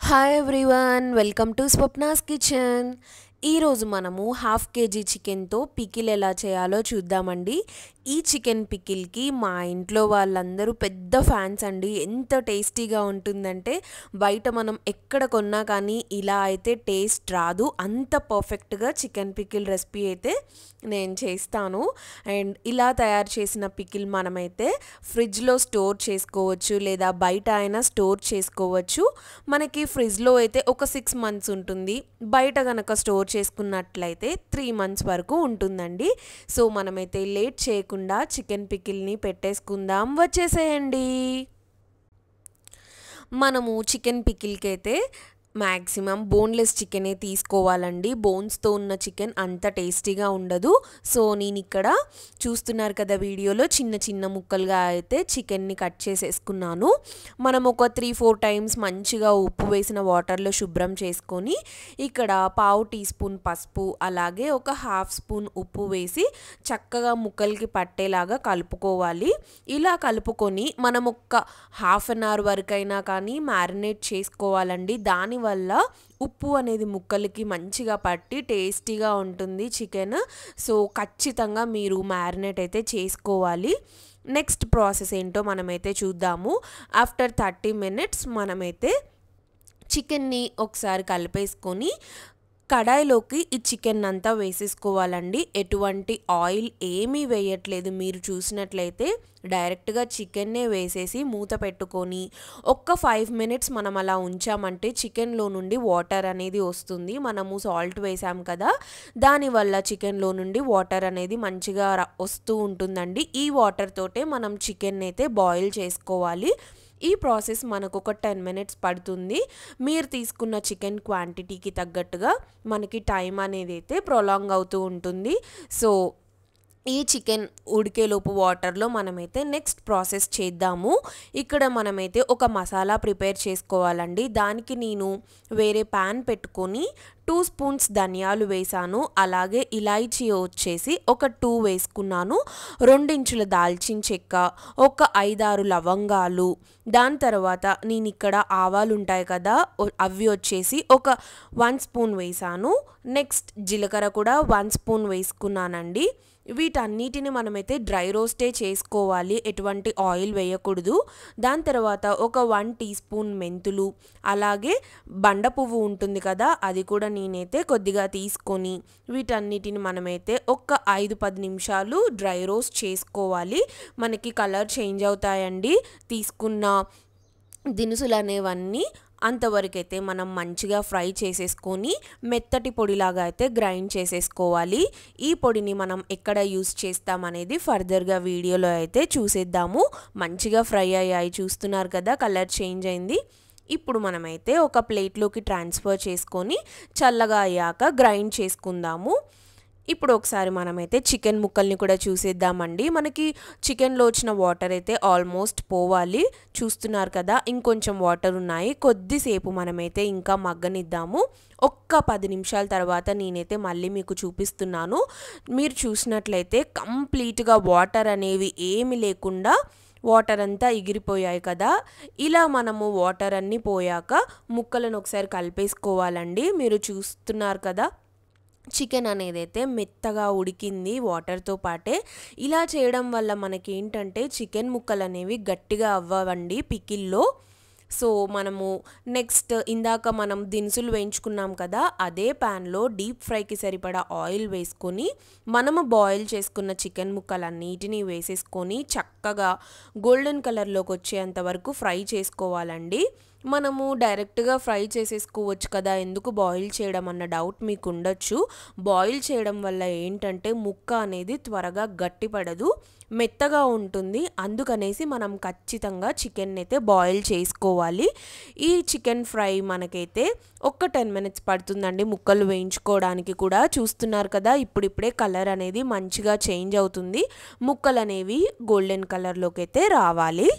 Hi everyone, welcome to Swapna's kitchen. ఈరోజు మనము half KG చికెన్తో పికిల్ ఎలా చేయాలో చూద్దామండి. ఈ చికెన్ పికిల్కి మా ఇంట్లో వాళ్ళందరూ పెద్ద ఫ్యాన్స్ అండి. ఎంత టేస్టీగా ఉంటుందంటే బయట మనం ఎక్కడ కొన్నా కానీ ఇలా అయితే టేస్ట్ రాదు. అంత పర్ఫెక్ట్గా చికెన్ పికిల్ రెసిపీ అయితే నేను చేస్తాను. అండ్ ఇలా తయారు చేసిన పికిల్ మనమైతే ఫ్రిడ్జ్లో స్టోర్ చేసుకోవచ్చు, లేదా బయట అయినా స్టోర్ చేసుకోవచ్చు. మనకి ఫ్రిడ్జ్లో అయితే ఒక 6 months ఉంటుంది, బయట కనుక స్టోర్ చేసుకున్నట్లయితే 3 months వరకు ఉంటుందండి. సో మనమైతే లేట్ చేయకుండా చికెన్ పికిల్ని పెట్టేసుకుందాం, వచ్చేసేయండి. మనము చికెన్ పికిల్కి అయితే మ్యాక్సిమం బోన్లెస్ చికెనే తీసుకోవాలండి. బోన్స్తో ఉన్న చికెన్ అంత టేస్టీగా ఉండదు. సో నేను ఇక్కడ చూస్తున్నారు కదా వీడియోలో, చిన్న చిన్న ముక్కలుగా అయితే చికెన్ని కట్ చేసేసుకున్నాను. మనం ఒక 3-4 times మంచిగా ఉప్పు వేసిన వాటర్లో శుభ్రం చేసుకొని ఇక్కడ 1/2 teaspoon పసుపు, అలాగే ఒక 1/2 spoon ఉప్పు వేసి చక్కగా ముక్కలకి పట్టేలాగా కలుపుకోవాలి. ఇలా కలుపుకొని మనం ఒక 1/2 hour వరకైనా కానీ మ్యారినేట్ చేసుకోవాలండి. దానివల్ల ఉప్పు అనేది ముక్కలకి మంచిగా పట్టి టేస్టీగా ఉంటుంది చికెన్. సో ఖచ్చితంగా మీరు మ్యారినేట్ అయితే చేసుకోవాలి. నెక్స్ట్ ప్రాసెస్ ఏంటో మనమైతే చూద్దాము. ఆఫ్టర్ 30 minutes మనమైతే చికెన్ని ఒకసారి కలిపేసుకొని కడాయిలోకి ఈ చికెన్ అంతా వేసేసుకోవాలండి. ఎటువంటి ఆయిల్ ఏమీ వేయట్లేదు. మీరు చూసినట్లయితే డైరెక్ట్గా చికెన్నే వేసేసి మూత పెట్టుకొని ఒక్క 5 minutes మనం అలా ఉంచామంటే చికెన్లో నుండి వాటర్ అనేది వస్తుంది. మనము సాల్ట్ వేసాం కదా, దానివల్ల చికెన్లో నుండి వాటర్ అనేది మంచిగా వస్తూ ఉంటుందండి. ఈ వాటర్ తోటే మనం చికెన్ అయితే బాయిల్ చేసుకోవాలి. ఈ ప్రాసెస్ మనకు ఒక 10 minutes పడుతుంది. మీరు తీసుకున్న చికెన్ క్వాంటిటీకి తగ్గట్టుగా మనకి టైం అనేది అయితే ప్రొలాంగ్ అవుతూ ఉంటుంది. సో ఈ చికెన్ ఉడికేలోపు వాటర్లో మనమైతే నెక్స్ట్ ప్రాసెస్ చేద్దాము. ఇక్కడ మనమైతే ఒక మసాలా ప్రిపేర్ చేసుకోవాలండి. దానికి నేను వేరే ప్యాన్ పెట్టుకొని 2 spoons ధనియాలు వేసాను, అలాగే ఇలాచీ వచ్చేసి ఒక 2 వేసుకున్నాను, 2 ఇంచుల దాల్చిన చెక్క, ఒక 5-6 లవంగాలు, దాని తర్వాత నేను ఇక్కడ ఆవాలు ఉంటాయి కదా అవి వచ్చేసి ఒక 1 spoon వేసాను. నెక్స్ట్ జీలకర్ర కూడా 1 spoon వేసుకున్నానండి. వీటన్నిటిని మనమైతే డ్రై రోస్టే చేసుకోవాలి, ఎటువంటి ఆయిల్ వేయకూడదు. దాని తర్వాత ఒక 1 teaspoon మెంతులు, అలాగే బండ పువ్వు ఉంటుంది కదా అది కూడా నేనైతే కొద్దిగా తీసుకొని వీటన్నిటిని మనమైతే ఒక 5-10 నిమిషాలు డ్రై రోస్ట్ చేసుకోవాలి. మనకి కలర్ చేంజ్ అవుతాయండి తీసుకున్న దినుసులు అనేవన్నీ. అంతవరకైతే మనం మంచిగా ఫ్రై చేసేసుకొని మెత్తటి పొడిలాగా అయితే గ్రైండ్ చేసేసుకోవాలి. ఈ పొడిని మనం ఎక్కడ యూస్ చేస్తామనేది ఫర్దర్గా వీడియోలో అయితే చూసేద్దాము. మంచిగా ఫ్రై అయ్యాయి, చూస్తున్నారు కదా కలర్ చేంజ్ అయింది. ఇప్పుడు మనమైతే ఒక ప్లేట్లోకి ట్రాన్స్ఫర్ చేసుకొని చల్లగా అయ్యాక గ్రైండ్ చేసుకుందాము. ఇప్పుడు ఒకసారి మనమైతే చికెన్ ముక్కల్ని కూడా చూసేద్దామండి. మనకి చికెన్లో వచ్చిన వాటర్ అయితే ఆల్మోస్ట్ పోవాలి, చూస్తున్నారు కదా ఇంకొంచెం వాటర్ ఉన్నాయి. కొద్దిసేపు మనమైతే ఇంకా మగ్గనిద్దాము. ఒక్క 10 నిమిషాల తర్వాత నేనైతే మళ్ళీ మీకు చూపిస్తున్నాను. మీరు చూసినట్లయితే కంప్లీట్గా వాటర్ అనేవి ఏమి లేకుండా వాటర్ అంతా ఎగిరిపోయాయి కదా. ఇలా మనము వాటర్ అన్నీ పోయాక ముక్కలను ఒకసారి కలిపేసుకోవాలండి. మీరు చూస్తున్నారు కదా చికెన్ అనేది అయితే మెత్తగా ఉడికింది వాటర్తో పాటే. ఇలా చేయడం వల్ల మనకి ఏంటంటే చికెన్ ముక్కలు అనేవి గట్టిగా అవ్వవండి పికిల్లో. సో మనము నెక్స్ట్ ఇందాక మనం దినుసులు వేయించుకున్నాం కదా, అదే ప్యాన్లో డీప్ ఫ్రైకి సరిపడా ఆయిల్ వేసుకొని మనము బాయిల్ చేసుకున్న చికెన్ ముక్కలన్నిటినీ వేసేసుకొని చక్కగా గోల్డెన్ కలర్లోకి వచ్చేంత వరకు ఫ్రై చేసుకోవాలండి. మనము డైరెక్ట్గా ఫ్రై చేసేసుకోవచ్చు కదా, ఎందుకు బాయిల్ చేయడం అన్న డౌట్ మీకు ఉండొచ్చు. బాయిల్ చేయడం వల్ల ఏంటంటే ముక్క అనేది త్వరగా గట్టిపడదు, మెత్తగా ఉంటుంది. అందుకనేసి మనం ఖచ్చితంగా చికెన్ అయితే బాయిల్ చేసుకోవాలి. ఈ చికెన్ ఫ్రై మనకైతే ఒక 10 minutes పడుతుందండి ముక్కలు వేయించుకోవడానికి కూడా. చూస్తున్నారు కదా ఇప్పుడిప్పుడే కలర్ అనేది మంచిగా చేంజ్ అవుతుంది, ముక్కలు అనేవి గోల్డెన్ కలర్లోకి అయితే రావాలి.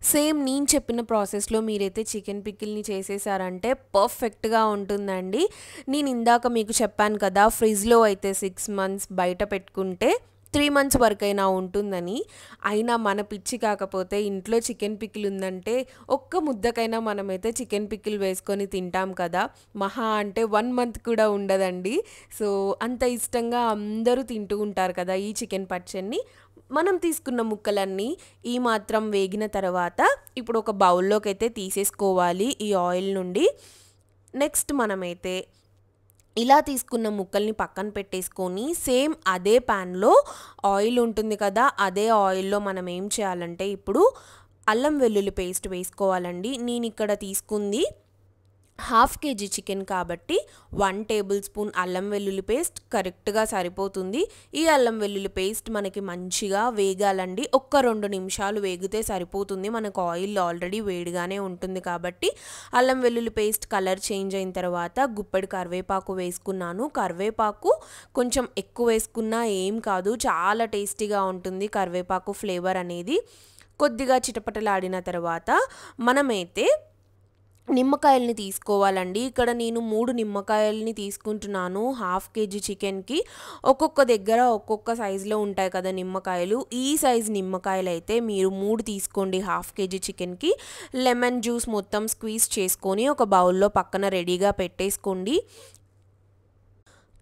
సేమ్ నేను చెప్పిన ప్రాసెస్లో మీరైతే చికెన్ పికిల్ని చేసేసారంటే పర్ఫెక్ట్గా ఉంటుందండి. నేను ఇందాక మీకు చెప్పాను కదా ఫ్రిడ్జ్లో అయితే 6 months, బయట పెట్టుకుంటే 3 మంత్స్ వరకైనా ఉంటుందని. అయినా మన పిచ్చి కాకపోతే ఇంట్లో చికెన్ పికిల్ ఉందంటే ఒక్క ముద్దకైనా మనమైతే చికెన్ పికిల్ వేసుకొని తింటాం కదా. మహా అంటే 1 మంత్ కూడా ఉండదండి. సో అంత ఇష్టంగా అందరూ తింటూ ఉంటారు కదా ఈ చికెన్ పచ్చడిని. మనం తీసుకున్న ముక్కలన్నీ ఈ మాత్రం వేగిన తర్వాత ఇప్పుడు ఒక బౌల్లోకి అయితే తీసేసుకోవాలి ఈ ఆయిల్ నుండి. నెక్స్ట్ మనమైతే ఇలా తీసుకున్న ముక్కల్ని పక్కన పెట్టేసుకొని సేమ్ అదే ప్యాన్లో ఆయిల్ ఉంటుంది కదా, అదే ఆయిల్లో మనం ఏం చేయాలంటే ఇప్పుడు అల్లం వెల్లుల్లి పేస్ట్ వేసుకోవాలండి. నేను ఇక్కడ తీసుకుంది 1/2 kg చికెన్ కాబట్టి 1 టేబుల్ స్పూన్ అల్లం వెల్లుల్లి పేస్ట్ కరెక్ట్గా సరిపోతుంది. ఈ అల్లం వెల్లుల్లి పేస్ట్ మనకి మంచిగా వేగాలండి. ఒక్క 2 నిమిషాలు వేగితే సరిపోతుంది. మనకు ఆయిల్ ఆల్రెడీ వేడిగానే ఉంటుంది కాబట్టి. అల్లం వెల్లుల్లి పేస్ట్ కలర్ చేంజ్ అయిన తర్వాత గుప్పెడు కరివేపాకు వేసుకున్నాను. కరివేపాకు కొంచెం ఎక్కువ వేసుకున్నా ఏం కాదు, చాలా టేస్టీగా ఉంటుంది కరివేపాకు ఫ్లేవర్ అనేది. కొద్దిగా చిటపటలాడిన తర్వాత మనమైతే నిమ్మకాయల్ని తీసుకోవాలండి. ఇక్కడ నేను 3 నిమ్మకాయల్ని తీసుకుంటున్నాను 1/2 kg చికెన్కి. ఒక్కొక్క దగ్గర ఒక్కొక్క సైజులో ఉంటాయి కదా నిమ్మకాయలు. ఈ సైజు నిమ్మకాయలు అయితే మీరు 3 తీసుకోండి 1/2 kg చికెన్కి. లెమన్ జ్యూస్ మొత్తం స్క్వీజ్ చేసుకొని ఒక బౌల్లో పక్కన రెడీగా పెట్టేసుకోండి.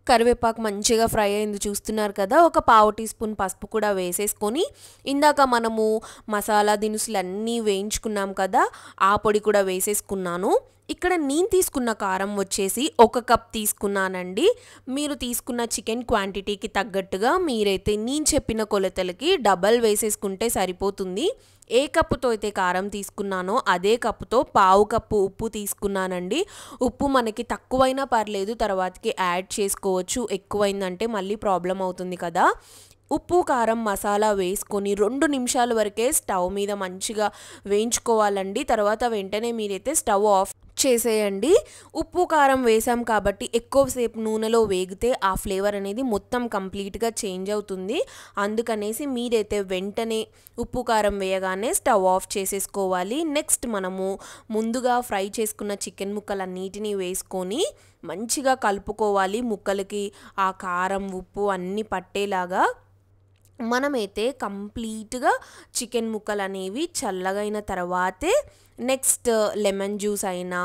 కరివేపాకు మంచిగా ఫ్రై అయింది చూస్తున్నారు కదా. ఒక 1/2 టీ స్పూన్ పసుపు కూడా వేసేసుకొని ఇందాక మనము మసాలా దినుసులన్నీ వేయించుకున్నాం కదా, ఆ పొడి కూడా వేసేసుకున్నాను. ఇక్కడ నేను తీసుకున్న కారం వచ్చేసి 1 కప్ తీసుకున్నానండి. మీరు తీసుకున్న చికెన్ క్వాంటిటీకి తగ్గట్టుగా మీరైతే నేను చెప్పిన కొలతలకి డబల్ వేసేసుకుంటే సరిపోతుంది. ఏ కప్పుతో అయితే కారం తీసుకున్నానో అదే కప్పుతో 1/2 కప్పు ఉప్పు తీసుకున్నానండి. ఉప్పు మనకి తక్కువైనా పర్లేదు, తర్వాతకి యాడ్ చేసుకోవచ్చు. ఎక్కువైందంటే మళ్ళీ ప్రాబ్లం అవుతుంది కదా. ఉప్పు కారం మసాలా వేసుకొని 2 నిమిషాల వరకే స్టవ్ మీద మంచిగా వేయించుకోవాలండి. తర్వాత వెంటనే మీరైతే స్టవ్ ఆఫ్ చేసేయండి. ఉప్పు కారం వేసాం కాబట్టి ఎక్కువసేపు నూనెలో వేగితే ఆ ఫ్లేవర్ అనేది మొత్తం కంప్లీట్గా చేంజ్ అవుతుంది. అందుకనేసి మీరైతే వెంటనే ఉప్పు కారం వేయగానే స్టవ్ ఆఫ్ చేసేసుకోవాలి. నెక్స్ట్ మనము ముందుగా ఫ్రై చేసుకున్న చికెన్ ముక్కలన్నిటినీ వేసుకొని మంచిగా కలుపుకోవాలి. ముక్కలకి ఆ కారం ఉప్పు అన్నీ పట్టేలాగా మనమైతే కంప్లీట్గా చికెన్ ముక్కలు అనేవి చల్లగైన తర్వాతే నెక్స్ట్ లెమన్ జ్యూస్ అయినా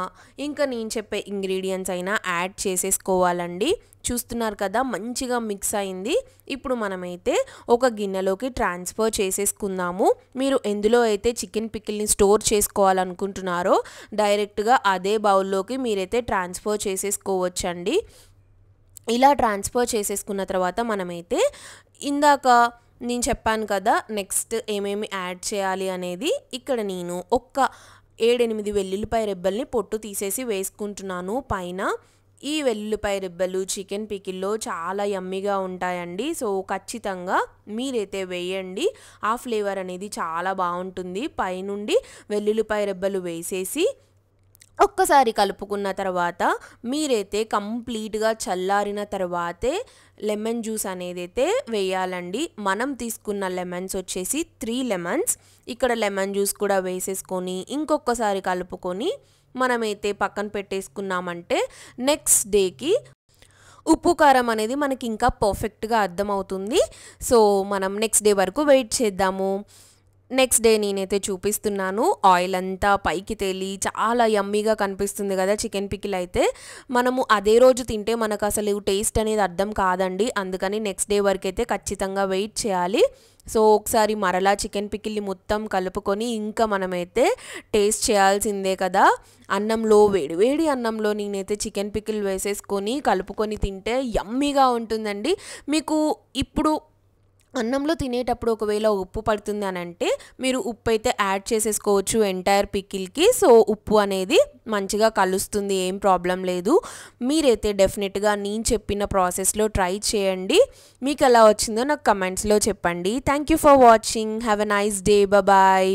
ఇంకా నేను చెప్పే ఇంగ్రీడియంట్స్ అయినా యాడ్ చేసేసుకోవాలండి. చూస్తున్నారు కదా మంచిగా మిక్స్ అయింది. ఇప్పుడు మనమైతే ఒక గిన్నెలోకి ట్రాన్స్ఫర్ చేసేసుకుందాము. మీరు ఎందులో అయితే చికెన్ పికిల్ని స్టోర్ చేసుకోవాలనుకుంటున్నారో డైరెక్ట్గా అదే బౌల్లోకి మీరైతే ట్రాన్స్ఫర్ చేసేసుకోవచ్చండి. ఇలా ట్రాన్స్ఫర్ చేసేసుకున్న తర్వాత మనమైతే ఇందాక నేను చెప్పాను కదా నెక్స్ట్ ఏమేమి యాడ్ చేయాలి అనేది. ఇక్కడ నేను 7-8 వెల్లుల్లిపాయ రెబ్బల్ని పొట్టు తీసేసి వేసుకుంటున్నాను పైన. ఈ వెల్లుల్లిపాయ రెబ్బలు చికెన్ పికిల్లో చాలా యమ్మీగా ఉంటాయండి. సో ఖచ్చితంగా మీరైతే వేయండి, ఆ ఫ్లేవర్ అనేది చాలా బాగుంటుంది. పైనుండి వెల్లుల్లిపాయ రెబ్బలు వేసేసి ఒక్కసారి కలుపుకున్న తర్వాత మీరైతే కంప్లీట్గా చల్లారిన తర్వాతే లెమన్ జ్యూస్ అనేది అయితే వేయాలండి. మనం తీసుకున్న లెమన్స్ వచ్చేసి 3 లెమన్స్. ఇక్కడ లెమన్ జ్యూస్ కూడా వేసేసుకొని ఇంకొకసారి కలుపుకొని మనమైతే పక్కన పెట్టేసుకున్నామంటే నెక్స్ట్ డేకి ఉప్పు కారం అనేది మనకి ఇంకా పర్ఫెక్ట్గా అర్థమవుతుంది. సో మనం నెక్స్ట్ డే వరకు వెయిట్ చేద్దాము. నెక్స్ట్ డే నేనైతే చూపిస్తున్నాను. ఆయిల్ అంతా పైకి తేలి చాలా యమ్మీగా కనిపిస్తుంది కదా చికెన్ పికిల్ అయితే. మనము అదే రోజు తింటే మనకు అసలు టేస్ట్ అనేది అర్థం కాదండి. అందుకని నెక్స్ట్ డే వరకు అయితే ఖచ్చితంగా వెయిట్ చేయాలి. సో ఒకసారి మరలా చికెన్ పికిల్ని మొత్తం కలుపుకొని ఇంకా మనమైతే టేస్ట్ చేయాల్సిందే కదా. అన్నంలో వేడివేడి అన్నంలో నేనైతే చికెన్ పికిల్ వేసేసుకొని కలుపుకొని తింటే యమ్మీగా ఉంటుందండి. మీకు ఇప్పుడు అన్నంలో తినేటప్పుడు ఒకవేళ ఉప్పు పడుతుంది అని అంటే మీరు ఉప్పు అయితే యాడ్ చేసేసుకోవచ్చు ఎంటైర్ పికిల్కి. సో ఉప్పు అనేది మంచిగా కలుస్తుంది, ఏం ప్రాబ్లం లేదు. మీరైతే డెఫినెట్గా నేను చెప్పిన ప్రాసెస్లో ట్రై చేయండి. మీకు ఎలా వచ్చిందో నాకు కమెంట్స్లో చెప్పండి. Thank you for watching. Have a nice day. Bye.